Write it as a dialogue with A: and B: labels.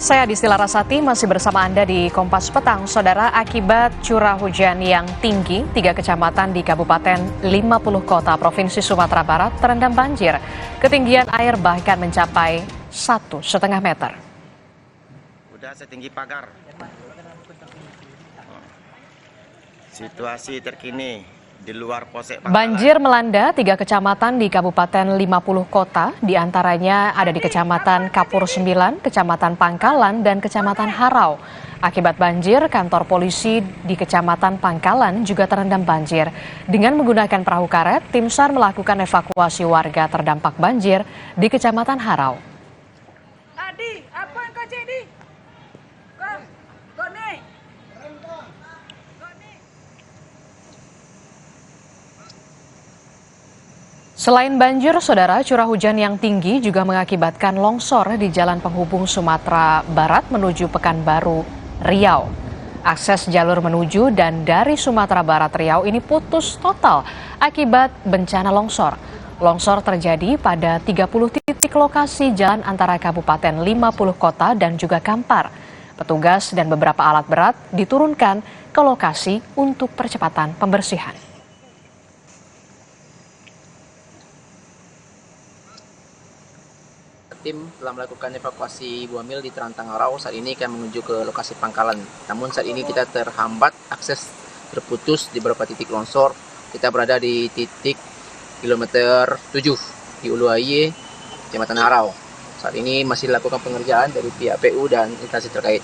A: Saya Distila Rasati masih bersama Anda di Kompas Petang. Saudara, akibat curah hujan yang tinggi, 3 kecamatan di Kabupaten 50 Kota Provinsi Sumatera Barat terendam banjir. Ketinggian air bahkan mencapai 1,5 meter.
B: Udah setinggi pagar. Situasi terkini di luar Polsek Pangkalan.
A: Banjir melanda 3 kecamatan di Kabupaten 50 Kota, diantaranya ada di Kecamatan Kapur 9, Kecamatan Pangkalan, dan Kecamatan Harau. Akibat banjir, kantor polisi di Kecamatan Pangkalan juga terendam banjir. Dengan menggunakan perahu karet, tim SAR melakukan evakuasi warga terdampak banjir di Kecamatan Harau.
C: Adi, apa yang kau jadi? Kau naik.
A: Selain banjir, saudara, curah hujan yang tinggi juga mengakibatkan longsor di jalan penghubung Sumatera Barat menuju Pekanbaru, Riau. Akses jalur menuju dan dari Sumatera Barat Riau ini putus total akibat bencana longsor. Longsor terjadi pada 30 titik lokasi jalan antara Kabupaten 50 Kota dan juga Kampar. Petugas dan beberapa alat berat diturunkan ke lokasi untuk percepatan pembersihan.
D: Tim telah melakukan evakuasi buah mil di Terantang Harau. Saat ini akan menuju ke lokasi Pangkalan. Namun saat ini kita terhambat, akses terputus di beberapa titik longsor. Kita berada di titik kilometer 7 di Ulu Aye, Kecamatan Harau. Saat ini masih dilakukan pengerjaan dari pihak PU dan instansi terkait.